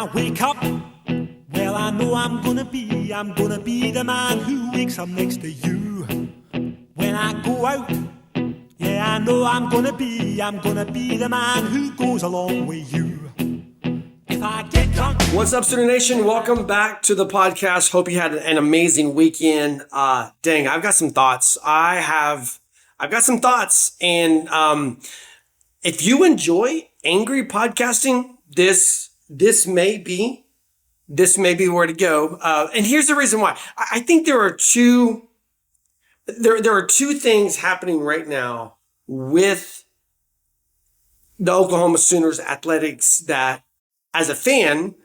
I wake up, well, I know I'm gonna be the man who wakes up next to you. When I go out, yeah, I know I'm gonna be the man who goes along with you. If I get drunk. What's up, Student Nation? Welcome back to the podcast. Hope you had an amazing weekend. Dang, I've got some thoughts. I've got some thoughts, and if you enjoy angry podcasting, this may be where to go. And here's the reason why. I think there are two things happening right now with the Oklahoma Sooners athletics that, as a fan,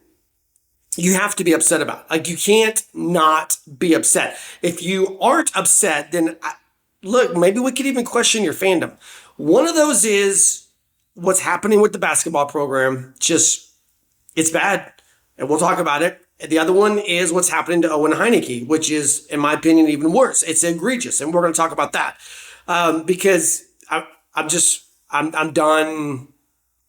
you have to be upset about. Like, you can't not be upset. If you aren't upset, then look, maybe we could even question your fandom. One of those is what's happening with the basketball program. It's bad, and we'll talk about it. And the other one is what's happening to Owen Heinecke, which is, in my opinion, even worse. It's egregious, and we're going to talk about that because I'm done.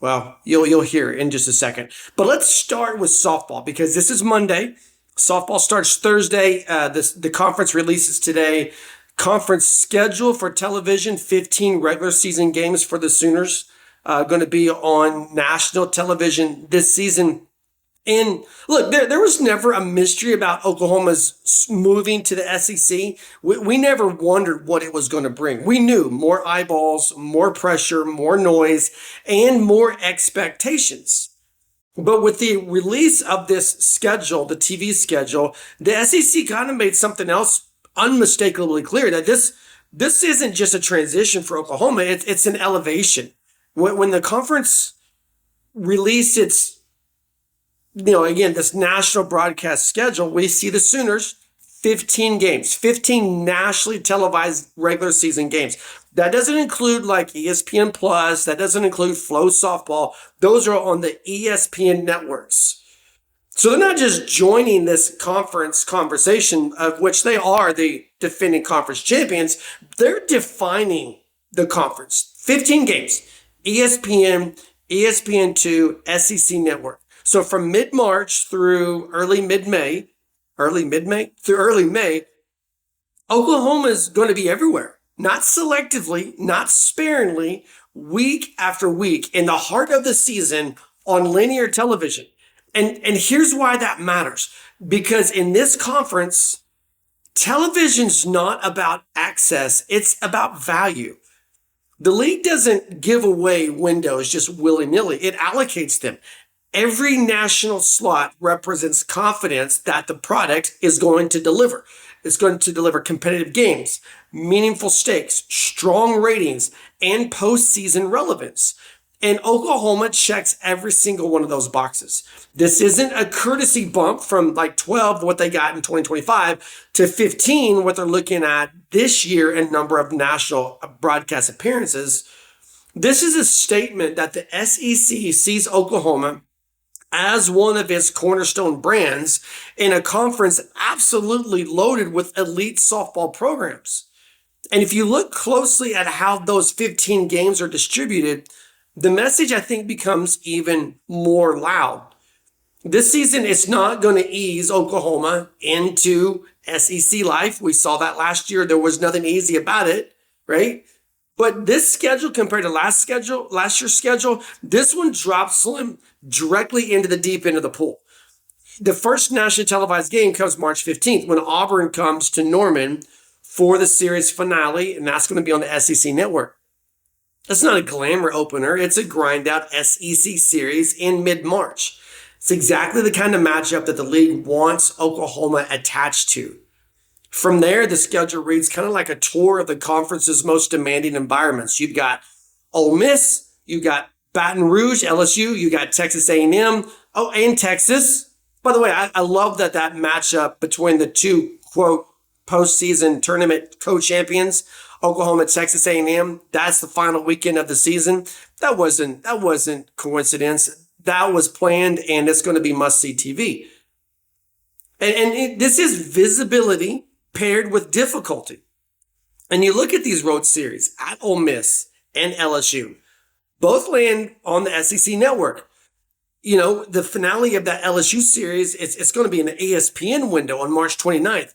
Well, you'll hear in just a second. But let's start with softball because this is Monday. Softball starts Thursday. The conference releases today. Conference schedule for television: 15 regular season games for the Sooners. Going to be on national television this season. And look, there was never a mystery about Oklahoma's moving to the SEC. We never wondered what it was going to bring. We knew more eyeballs, more pressure, more noise, and more expectations. But with the release of this schedule, the TV schedule, the SEC kind of made something else unmistakably clear, that this isn't just a transition for Oklahoma. It's an elevation. When the conference released its, again, this national broadcast schedule, we see the Sooners 15 games, 15 nationally televised regular season games. That doesn't include like ESPN Plus. That doesn't include Flow Softball. Those are on the ESPN networks. So they're not just joining this conference conversation, of which they are the defending conference champions. They're defining the conference. 15 games. ESPN, ESPN2, SEC Network. So from mid-March through early May, Oklahoma is going to be everywhere. Not selectively, not sparingly, week after week in the heart of the season on linear television. And here's why that matters. Because in this conference, television's not about access, it's about value. The league doesn't give away windows just willy-nilly. It allocates them. Every national slot represents confidence that the product is going to deliver. It's going to deliver competitive games, meaningful stakes, strong ratings, and postseason relevance. And Oklahoma checks every single one of those boxes. This isn't a courtesy bump from like 12, what they got in 2025, to 15, what they're looking at this year in number of national broadcast appearances. This is a statement that the SEC sees Oklahoma as one of its cornerstone brands in a conference absolutely loaded with elite softball programs. And if you look closely at how those 15 games are distributed, the message, I think, becomes even more loud. This season, it's not going to ease Oklahoma into SEC life. We saw that last year. There was nothing easy about it, right? But this schedule compared to last year's schedule, this one drops them directly into the deep end of the pool. The first nationally televised game comes March 15th when Auburn comes to Norman for the series finale, and that's going to be on the SEC Network. It's not a glamour opener. It's a grind-out SEC series in mid-March. It's exactly the kind of matchup that the league wants Oklahoma attached to. From there, the schedule reads kind of like a tour of the conference's most demanding environments. You've got Ole Miss, you've got Baton Rouge, LSU, you got Texas A&M, and Texas. By the way, I love that matchup between the two, quote, postseason tournament co-champions, Oklahoma, Texas A&M. That's the final weekend of the season. That wasn't coincidence. That was planned, and it's going to be must-see TV. And this is visibility paired with difficulty. And you look at these road series at Ole Miss and LSU, both land on the SEC Network. the finale of that LSU series, it's going to be in the ESPN window on March 29th.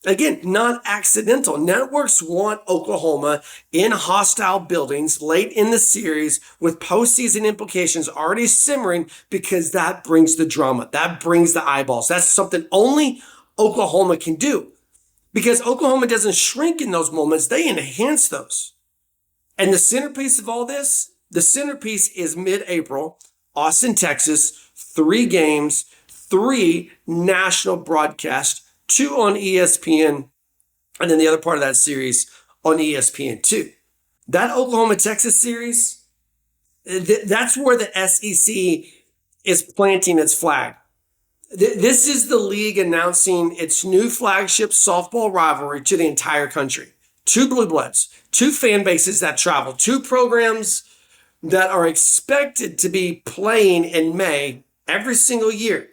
Again, not accidental. Networks want Oklahoma in hostile buildings late in the series with postseason implications already simmering because that brings the drama. That brings the eyeballs. That's something only Oklahoma can do. Because Oklahoma doesn't shrink in those moments, they enhance those. And the centerpiece of all this, the centerpiece is mid-April, Austin, Texas, 3 games, 3 national broadcasts, 2 on ESPN, and then the other part of that series on ESPN2. That Oklahoma-Texas series, that's where the SEC is planting its flag. This is the league announcing its new flagship softball rivalry to the entire country. 2 blue bloods, 2 fan bases that travel, 2 programs that are expected to be playing in May every single year.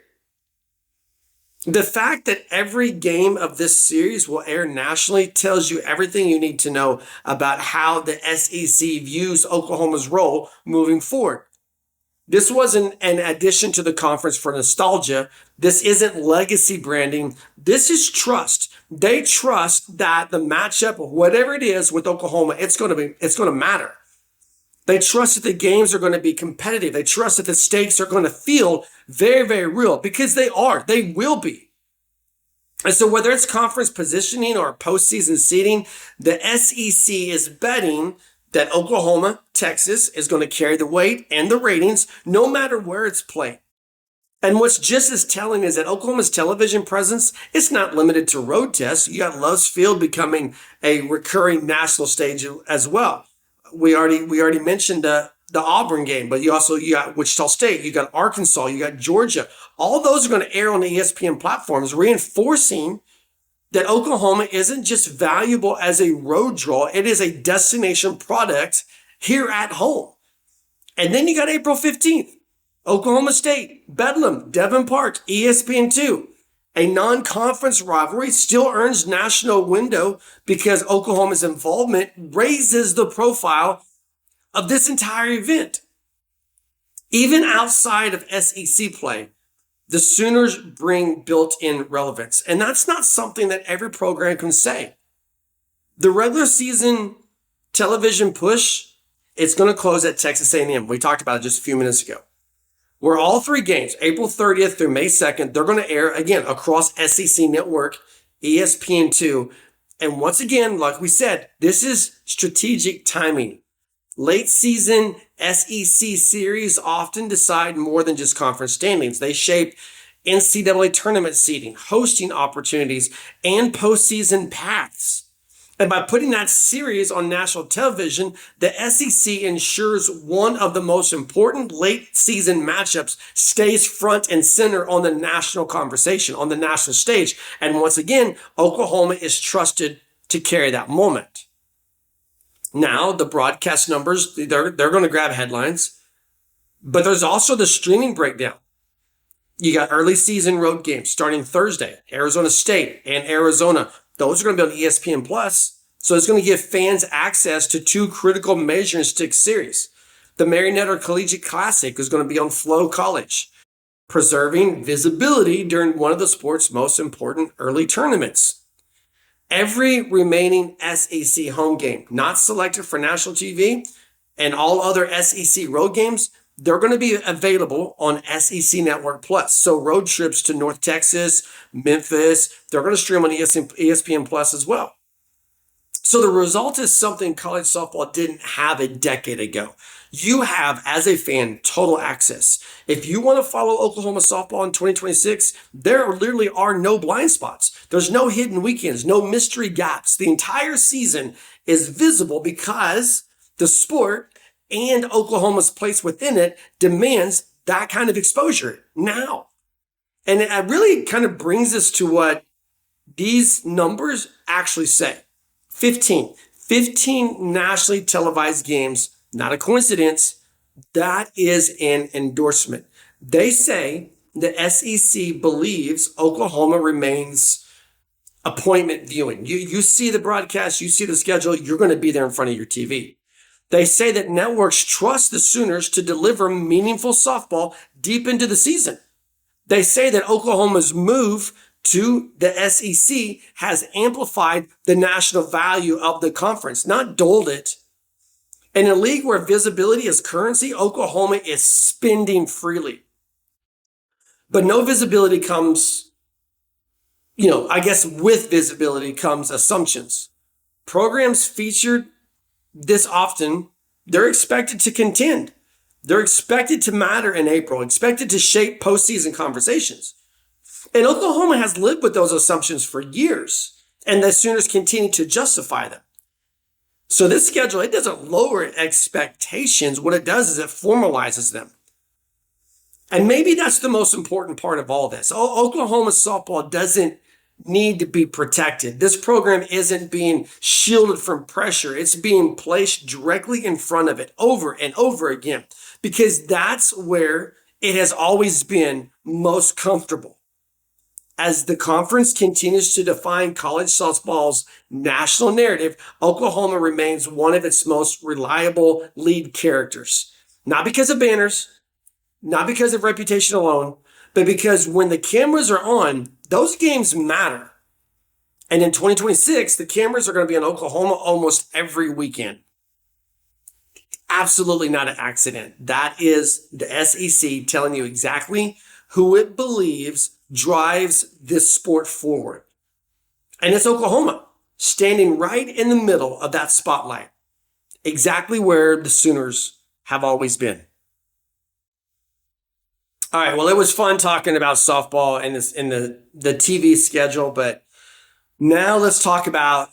The fact that every game of this series will air nationally tells you everything you need to know about how the SEC views Oklahoma's role moving forward. This wasn't an addition to the conference for nostalgia. This isn't legacy branding. This is trust. They trust that the matchup, whatever it is with Oklahoma, it's going to matter. They trust that the games are going to be competitive. They trust that the stakes are going to feel very, very real because they are. They will be. And so whether it's conference positioning or postseason seeding, the SEC is betting that Oklahoma, Texas is going to carry the weight and the ratings no matter where it's played. And what's just as telling is that Oklahoma's television presence is not limited to road tests. You got Lowe's Field becoming a recurring national stage as well. We already mentioned the Auburn game, but you got Wichita State, you got Arkansas, you got Georgia. All those are going to air on the ESPN platforms, reinforcing that Oklahoma isn't just valuable as a road draw. It is a destination product here at home. And then you got April 15th, Oklahoma State, Bedlam, Devon Park, ESPN2. A non-conference rivalry still earns national window because Oklahoma's involvement raises the profile of this entire event. Even outside of SEC play, the Sooners bring built-in relevance. And that's not something that every program can say. The regular season television push, it's going to close at Texas A&M. We talked about it just a few minutes ago. Where all 3 games, April 30th through May 2nd, they're going to air again across SEC Network, ESPN2. And once again, like we said, this is strategic timing. Late season SEC series often decide more than just conference standings. They shape NCAA tournament seeding, hosting opportunities, and postseason paths. And by putting that series on national television, the SEC ensures one of the most important late season matchups stays front and center on the national conversation, on the national stage. And once again, Oklahoma is trusted to carry that moment. Now, the broadcast numbers, they're going to grab headlines, but there's also the streaming breakdown. You got early season road games starting Thursday, Arizona State and Arizona. Those are going to be on ESPN Plus. So it's going to give fans access to 2 critical measuring stick series. The Marionette Collegiate Classic is going to be on Flow College, preserving visibility during one of the sport's most important early tournaments. Every remaining SEC home game not selected for national TV and all other SEC road games, they're going to be available on SEC Network Plus. So road trips to North Texas, Memphis, they're going to stream on ESPN Plus as well. So the result is something college softball didn't have a decade ago. You have, as a fan, total access. If you want to follow Oklahoma softball in 2026, there literally are no blind spots. There's no hidden weekends, no mystery gaps. The entire season is visible because the sport and Oklahoma's place within it demands that kind of exposure now. And it really kind of brings us to what these numbers actually say. 15 nationally televised games, not a coincidence. That is an endorsement. They say the SEC believes Oklahoma remains appointment viewing. You see the broadcast, you see the schedule, you're going to be there in front of your TV. They say that networks trust the Sooners to deliver meaningful softball deep into the season. They say that Oklahoma's move to the SEC has amplified the national value of the conference, not dulled it. In a league where visibility is currency, Oklahoma is spending freely. But no visibility comes, I guess with visibility comes assumptions. Programs featured this often, they're expected to contend. They're expected to matter in April, expected to shape postseason conversations. And Oklahoma has lived with those assumptions for years, and the Sooners continue to justify them. So this schedule, it doesn't lower expectations. What it does is it formalizes them. And maybe that's the most important part of all this. Oklahoma softball doesn't need to be protected. This program isn't being shielded from pressure. It's being placed directly in front of it over and over again, because that's where it has always been most comfortable. As the conference continues to define college softball's national narrative, Oklahoma remains one of its most reliable lead characters. Not because of banners, not because of reputation alone, but because when the cameras are on, those games matter. And in 2026, the cameras are going to be in Oklahoma almost every weekend. Absolutely not an accident. That is the SEC telling you exactly who it believes drives this sport forward. And it's Oklahoma, standing right in the middle of that spotlight, exactly where the Sooners have always been. All right, well, it was fun talking about softball and the TV schedule, but now let's talk about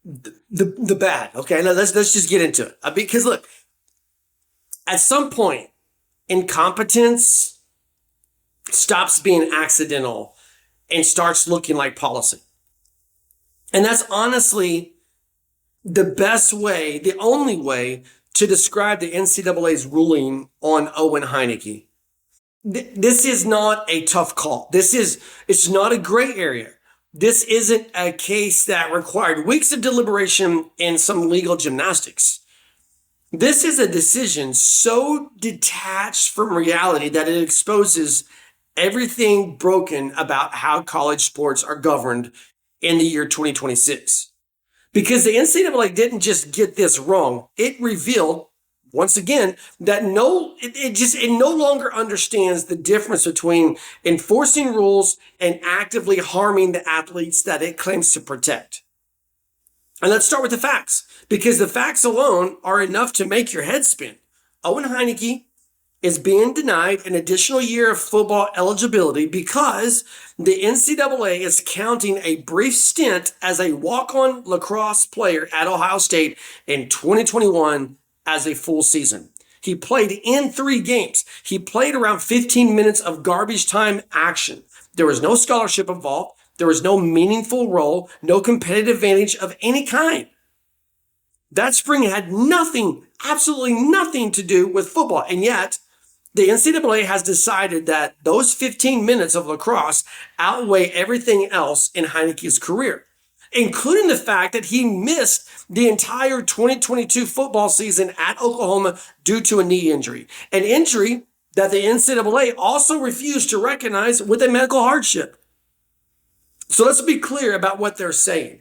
the bad. Okay, now let's just get into it. Because look, at some point, incompetence stops being accidental and starts looking like policy. And that's honestly the best way, the only way to describe the NCAA's ruling on Owen Heinecke. This is not a tough call. It's not a gray area. This isn't a case that required weeks of deliberation and some legal gymnastics. This is a decision so detached from reality that it exposes everything broken about how college sports are governed in the year 2026. Because the NCAA didn't just get this wrong. It revealed, once again, that it no longer understands the difference between enforcing rules and actively harming the athletes that it claims to protect. And let's start with the facts, because the facts alone are enough to make your head spin. Owen Heinecke is being denied an additional year of football eligibility because the NCAA is counting a brief stint as a walk-on lacrosse player at Ohio State in 2021 as a full season. He played in 3 games. He played around 15 minutes of garbage time action. There was no scholarship involved. There was no meaningful role, no competitive advantage of any kind. That spring had nothing, absolutely nothing to do with football. And yet, the NCAA has decided that those 15 minutes of lacrosse outweigh everything else in Heinecke's career, including the fact that he missed the entire 2022 football season at Oklahoma due to a knee injury, an injury that the NCAA also refused to recognize with a medical hardship. So let's be clear about what they're saying.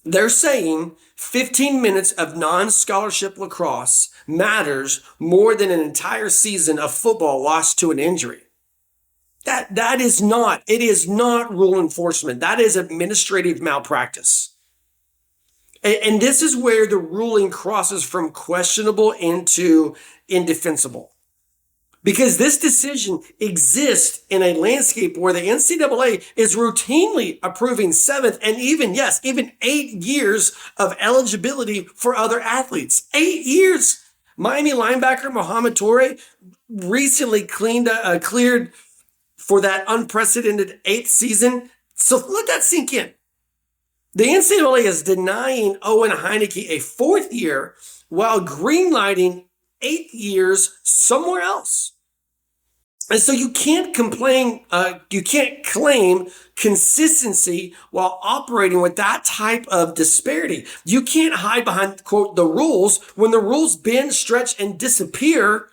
They're saying 15 minutes of non-scholarship lacrosse matters more than an entire season of football lost to an injury. It is not rule enforcement. That is administrative malpractice. And this is where the ruling crosses from questionable into indefensible. Because this decision exists in a landscape where the NCAA is routinely approving 7th and even 8 years of eligibility for other athletes. 8 years. Miami linebacker Mohamed Toure recently cleared for that unprecedented 8th season. So let that sink in. The NCAA is denying Owen Heinecke a 4th year while greenlighting 8 years somewhere else. And so you can't claim consistency while operating with that type of disparity. You can't hide behind, quote, the rules when the rules bend, stretch, and disappear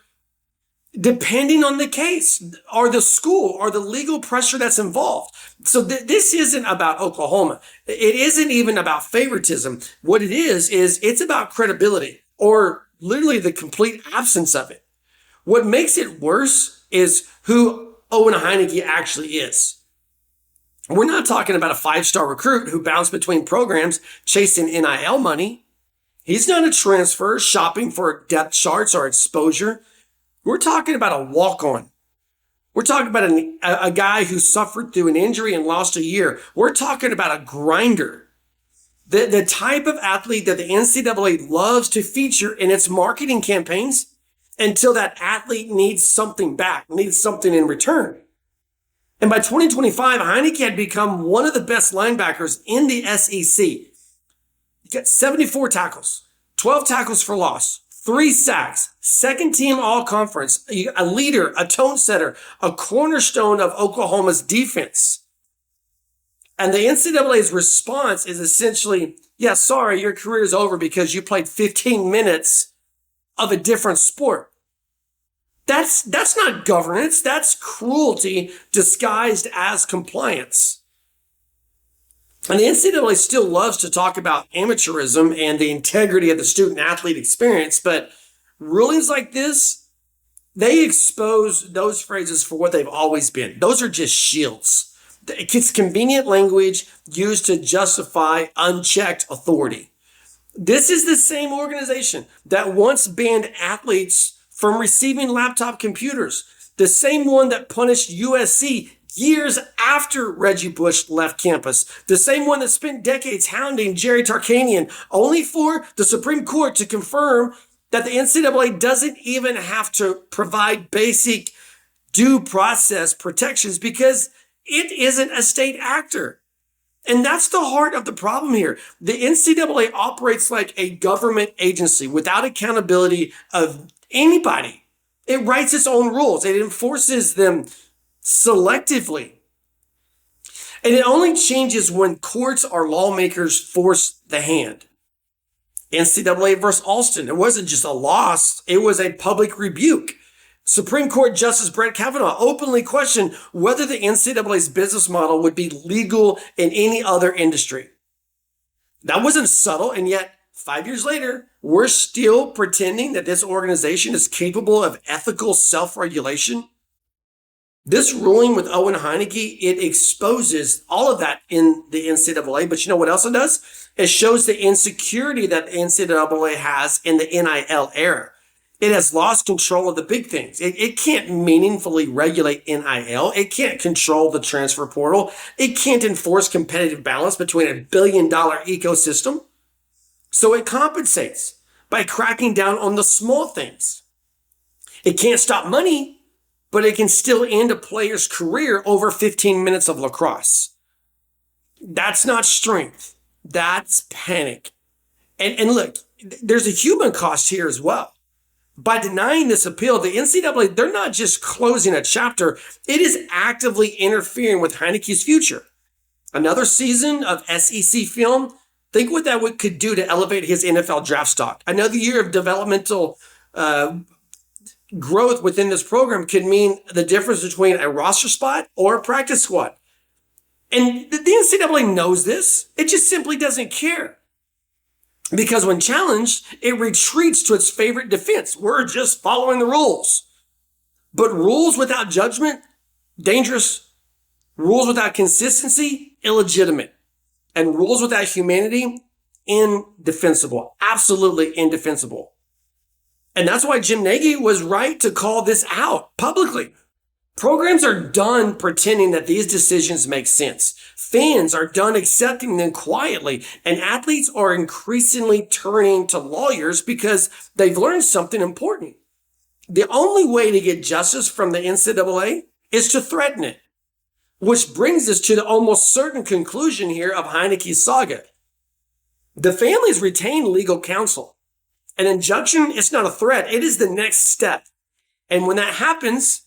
depending on the case or the school or the legal pressure that's involved. So this isn't about Oklahoma. It isn't even about favoritism. What it is it's about credibility, or literally the complete absence of it. What makes it worse is who Owen Heinecke actually is. We're not talking about a 5-star recruit who bounced between programs chasing NIL money. He's not a transfer shopping for depth charts or exposure. We're talking about a walk-on. We're talking about a guy who suffered through an injury and lost a year. We're talking about a grinder. The type of athlete that the NCAA loves to feature in its marketing campaigns until that athlete needs something back, needs something in return. And by 2025, Heinecke had become one of the best linebackers in the SEC. He got 74 tackles, 12 tackles for loss, 3 sacks, second team all-conference, a leader, a tone setter, a cornerstone of Oklahoma's defense. And the NCAA's response is essentially, yeah, sorry, your career is over because you played 15 minutes of a different sport. That's not governance. That's cruelty disguised as compliance. And the NCAA still loves to talk about amateurism and the integrity of the student-athlete experience, but rulings like this, they expose those phrases for what they've always been. Those are just shields. It's convenient language used to justify unchecked authority. This is the same organization that once banned athletes from receiving laptop computers, the same one that punished USC years after Reggie Bush left campus, the same one that spent decades hounding Jerry Tarkanian, only for the Supreme Court to confirm that the NCAA doesn't even have to provide basic due process protections because it isn't a state actor. And that's the heart of the problem here. The NCAA operates like a government agency without accountability of anybody. It writes its own rules. It enforces them selectively. And it only changes when courts or lawmakers force the hand. NCAA versus Alston. It wasn't just a loss. It was a public rebuke. Supreme Court Justice Brett Kavanaugh openly questioned whether the NCAA's business model would be legal in any other industry. That wasn't subtle, and yet 5 years later, we're still pretending that this organization is capable of ethical self-regulation. This ruling with Owen Heinecke, it exposes all of that in the NCAA, but you know what else it does? It shows the insecurity that the NCAA has in the NIL era. It has lost control of the big things. It can't meaningfully regulate NIL. It can't control the transfer portal. It can't enforce competitive balance between $1 billion ecosystem. So it compensates by cracking down on the small things. It can't stop money, but it can still end a player's career over 15 minutes of lacrosse. That's not strength. That's panic. And look, there's a human cost here as well. By denying this appeal, the NCAA, they're not just closing a chapter, it is actively interfering with Heinecke's future. Another season of SEC film, think what that could do to elevate his NFL draft stock. Another year of developmental growth within this program could mean the difference between a roster spot or a practice squad. And the NCAA knows this. It just simply doesn't care. Because when challenged, it retreats to its favorite defense. We're just following the rules. But rules without judgment, dangerous. Rules without consistency, illegitimate. And rules without humanity, indefensible. Absolutely indefensible. And that's why Jim Nagy was right to call this out publicly. Programs are done pretending that these decisions make sense. Fans are done accepting them quietly, and athletes are increasingly turning to lawyers because they've learned something important. The only way to get justice from the NCAA is to threaten it, which brings us to the almost certain conclusion here of Heinecke's saga. The families retain legal counsel. An injunction is not a threat. It is the next step. And when that happens,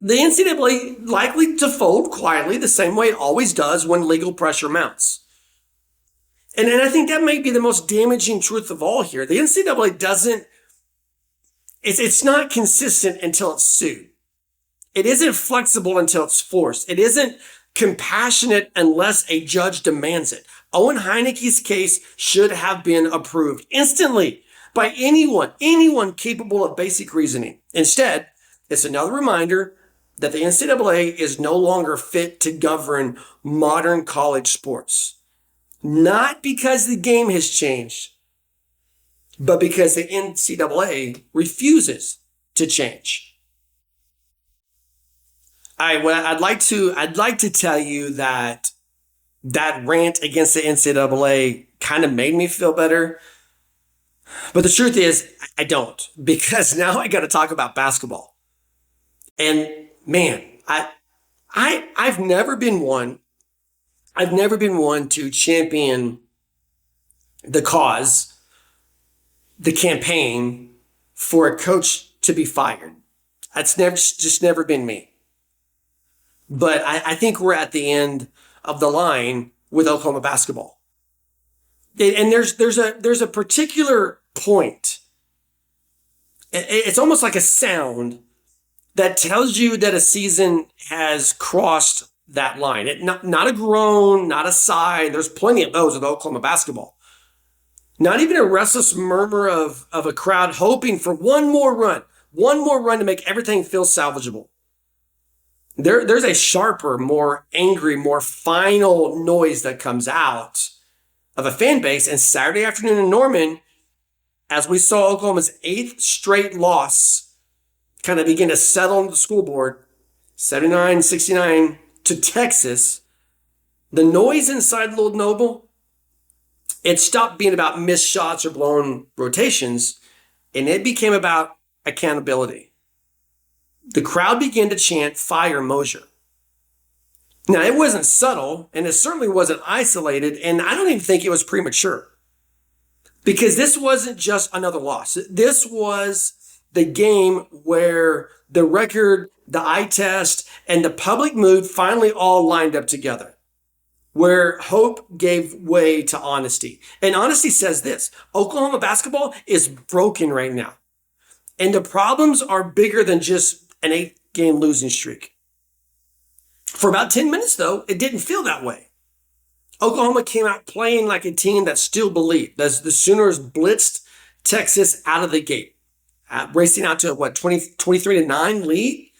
the NCAA likely to fold quietly the same way it always does when legal pressure mounts. And I think that may be the most damaging truth of all here. The NCAA doesn't It's not consistent until it's sued. It isn't flexible until it's forced. It isn't compassionate unless a judge demands it. Owen Heinecke's case should have been approved instantly by anyone capable of basic reasoning. Instead, it's another reminder that the NCAA is no longer fit to govern modern college sports. Not because the game has changed, but because the NCAA refuses to change. I'd like to tell you that rant against the NCAA kind of made me feel better. But the truth is, I don't, because now I got to talk about basketball. And man, I've never been one to champion the cause, the campaign for a coach to be fired. That's just never been me. But I think we're at the end of the line with Oklahoma basketball. And there's a particular point. It's almost like a sound that tells you that a season has crossed that line. Not a groan, not a sigh. There's plenty of those with Oklahoma basketball. Not even a restless murmur of a crowd hoping for one more run to make everything feel salvageable. There's a sharper, more angry, more final noise that comes out of a fan base. And Saturday afternoon in Norman, as we saw Oklahoma's 8th straight loss kind of begin to settle on the school board, 79-69 to Texas, the noise inside Lord Noble, it stopped being about missed shots or blown rotations, and it became about accountability. The crowd began to chant, "Fire Mosier." Now, it wasn't subtle, and it certainly wasn't isolated, and I don't even think it was premature. Because this wasn't just another loss. This was the game where the record, the eye test, and the public mood finally all lined up together. Where hope gave way to honesty. And honesty says this: Oklahoma basketball is broken right now. And the problems are bigger than just an 8-game losing streak. For about 10 minutes, though, it didn't feel that way. Oklahoma came out playing like a team that still believed. As the Sooners blitzed Texas out of the gate, racing out to a 23-9 lead.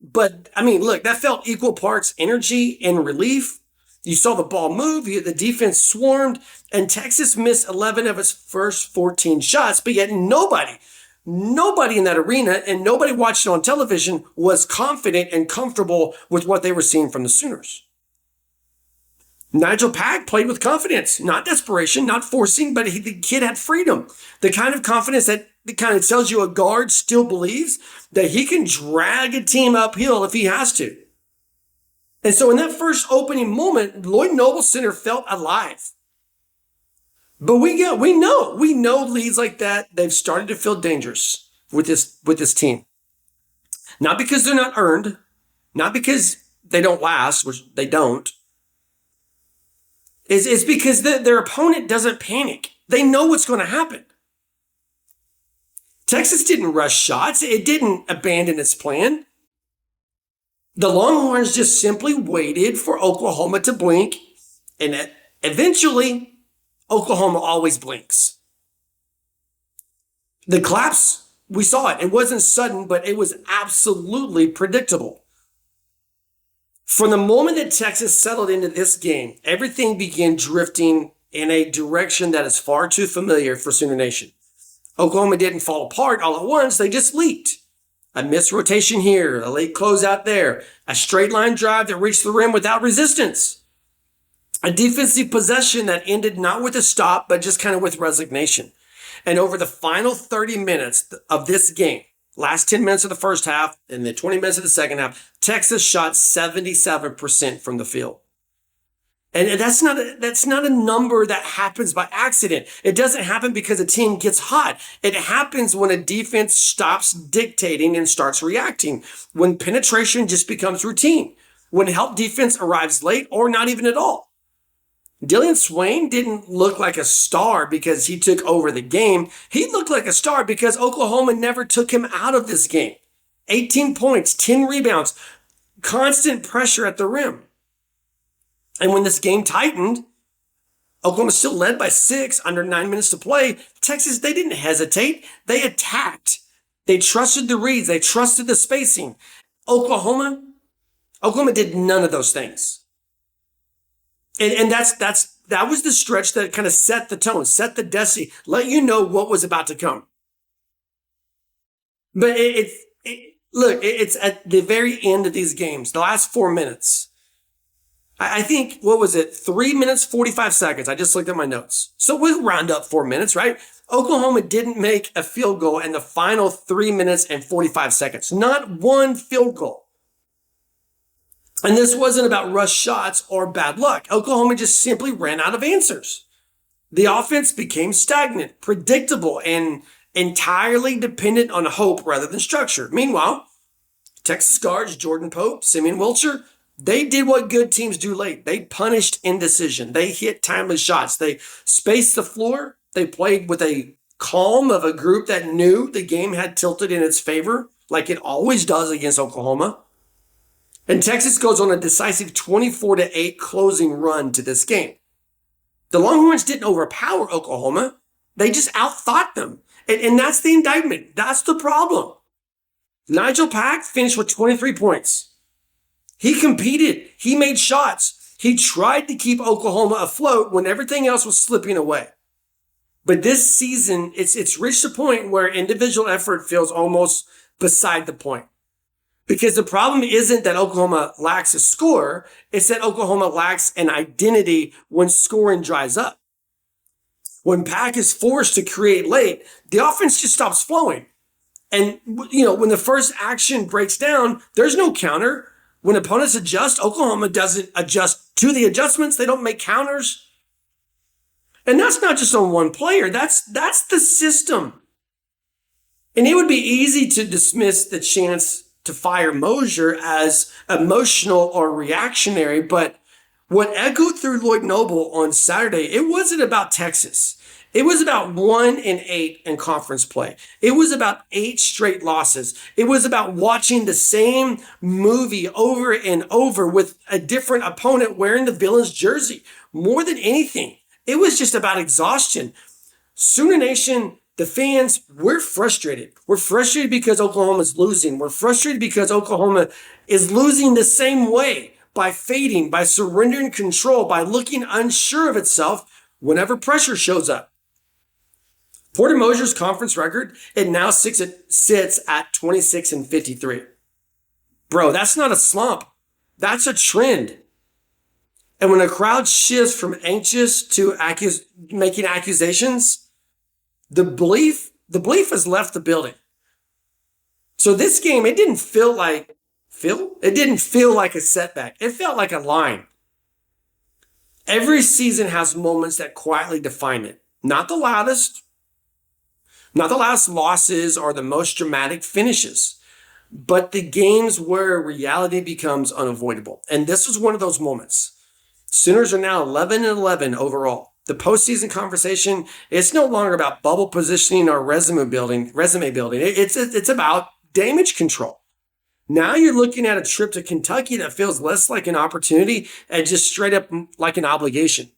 But I mean, look, that felt equal parts energy and relief. You saw the ball move, the defense swarmed, and Texas missed 11 of its first 14 shots, but yet nobody in that arena and nobody watching on television was confident and comfortable with what they were seeing from the Sooners. Nigel Pack played with confidence, not desperation, not forcing, but the kid had freedom. The kind of confidence that kind of tells you a guard still believes that he can drag a team uphill if he has to. And so in that first opening moment, Lloyd Noble Center felt alive. But we know leads like that, they've started to feel dangerous with this team. Not because they're not earned, not because they don't last, which they don't. It's because their opponent doesn't panic. They know what's going to happen. Texas didn't rush shots. It didn't abandon its plan. The Longhorns just simply waited for Oklahoma to blink, and eventually, Oklahoma always blinks. The collapse, we saw it. It wasn't sudden, but it was absolutely predictable. From the moment that Texas settled into this game, everything began drifting in a direction that is far too familiar for Sooner Nation. Oklahoma didn't fall apart all at once. They just leaked. A missed rotation here, a late closeout there, a straight line drive that reached the rim without resistance. A defensive possession that ended not with a stop, but just kind of with resignation. And over the final 30 minutes of this game, last 10 minutes of the first half and the 20 minutes of the second half, Texas shot 77% from the field. And that's not a number that happens by accident. It doesn't happen because a team gets hot. It happens when a defense stops dictating and starts reacting. When penetration just becomes routine. When help defense arrives late or not even at all. Dylan Swain didn't look like a star because he took over the game. He looked like a star because Oklahoma never took him out of this game. 18 points, 10 rebounds, constant pressure at the rim. And when this game tightened, Oklahoma still led by 6 under 9 minutes to play. Texas, they didn't hesitate. They attacked. They trusted the reads. They trusted the spacing. Oklahoma did none of those things. And that was the stretch that kind of set the tone, set the desi, let you know what was about to come. But it's at the very end of these games, the last 4 minutes. I think, what was it? 3 minutes, 45 seconds. I just looked at my notes. So we'll round up 4 minutes, right? Oklahoma didn't make a field goal in the final 3 minutes and 45 seconds. Not one field goal. And this wasn't about rush shots or bad luck. Oklahoma just simply ran out of answers. The offense became stagnant, predictable, and entirely dependent on hope rather than structure. Meanwhile, Texas guards Jordan Pope, Simeon Wilcher, they did what good teams do late. They punished indecision. They hit timely shots. They spaced the floor. They played with a calm of a group that knew the game had tilted in its favor, like it always does against Oklahoma. And Texas goes on a decisive 24-8 closing run to this game. The Longhorns didn't overpower Oklahoma. They just outthought them. And that's the indictment. That's the problem. Nigel Pack finished with 23 points. He competed. He made shots. He tried to keep Oklahoma afloat when everything else was slipping away. But this season, it's reached a point where individual effort feels almost beside the point. Because the problem isn't that Oklahoma lacks a score, it's that Oklahoma lacks an identity when scoring dries up. When Pack is forced to create late, the offense just stops flowing. And, when the first action breaks down, there's no counter. When opponents adjust, Oklahoma doesn't adjust to the adjustments. They don't make counters. And that's not just on one player. That's the system. And it would be easy to dismiss the chance to fire Mosier as emotional or reactionary, but what echoed through Lloyd Noble on Saturday, it wasn't about Texas. It was about 1-8 in conference play. It was about 8 straight losses. It was about watching the same movie over and over with a different opponent wearing the villain's jersey. More than anything, it was just about exhaustion. Sooner Nation, the fans, we're frustrated. We're frustrated because Oklahoma's losing. We're frustrated because Oklahoma is losing the same way, by fading, by surrendering control, by looking unsure of itself whenever pressure shows up. Porter Mosier's conference record, it now sits at 26-53. Bro, that's not a slump. That's a trend. And when a crowd shifts from anxious to making accusations, the belief has left the building. So this game, it didn't feel like a setback. It felt like a line. Every season has moments that quietly define it. Not the loudest, not the last losses or the most dramatic finishes, but the games where reality becomes unavoidable. And this was one of those moments. Sooners are now 11-11 overall. The postseason conversation, it's no longer about bubble positioning or resume building. It's about damage control. Now you're looking at a trip to Kentucky that feels less like an opportunity and just straight up like an obligation.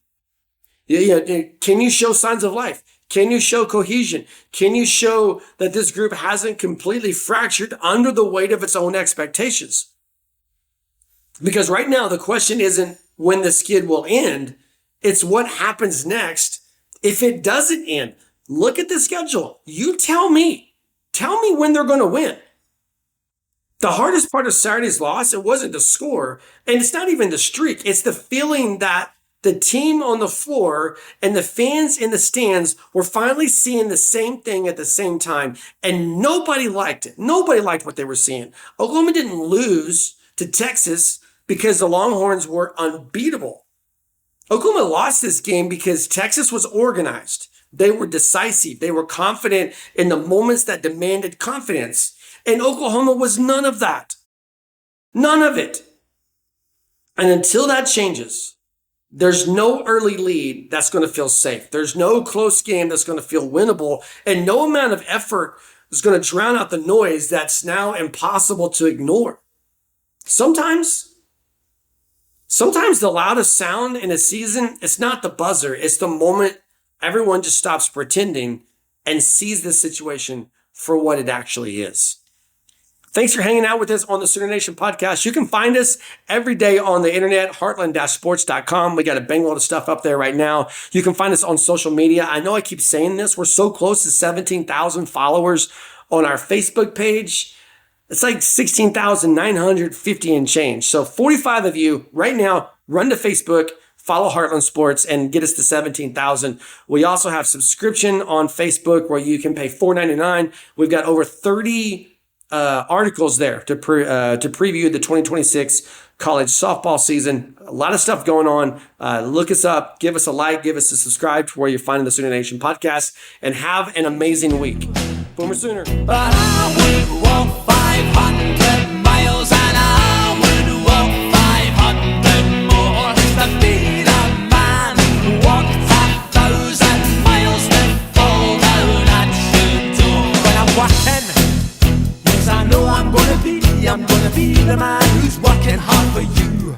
Can you show signs of life? Can you show cohesion? Can you show that this group hasn't completely fractured under the weight of its own expectations? Because right now the question isn't when the skid will end. It's what happens next if it doesn't end. Look at the schedule. You tell me when they're going to win. The hardest part of Saturday's loss, it wasn't the score, and it's not even the streak. It's the feeling that the team on the floor and the fans in the stands were finally seeing the same thing at the same time, and nobody liked it. Nobody liked what they were seeing. Oklahoma didn't lose to Texas because the Longhorns were unbeatable. Oklahoma lost this game because Texas was organized. They were decisive. They were confident in the moments that demanded confidence. And Oklahoma was none of that. None of it. And until that changes, There's no early lead that's going to feel safe. There's no close game that's going to feel winnable. And no amount of effort is going to drown out the noise that's now impossible to ignore. Sometimes the loudest sound in a season, it's not the buzzer. It's the moment everyone just stops pretending and sees the situation for what it actually is. Thanks for hanging out with us on the Sooner Nation podcast. You can find us every day on the internet, heartland-sports.com. We got a bangload of stuff up there right now. You can find us on social media. I know I keep saying this. We're so close to 17,000 followers on our Facebook page. It's like 16,950 and change. So 45 of you right now, run to Facebook, follow Heartland Sports, and get us to 17,000. We also have subscription on Facebook where you can pay $4.99. We've got over 30 articles there to preview the 2026 college softball season. A lot of stuff going on. Look us up, give us a like, give us a subscribe to where you're finding the Sooner Nation podcast, and have an amazing week. Boomer Sooner. But I would walk 500 miles and I would walk 500 more to be the man who walked 1,000 miles to fall down at your door. When I'm walking, yes, I know I'm gonna be the man who's working hard for you.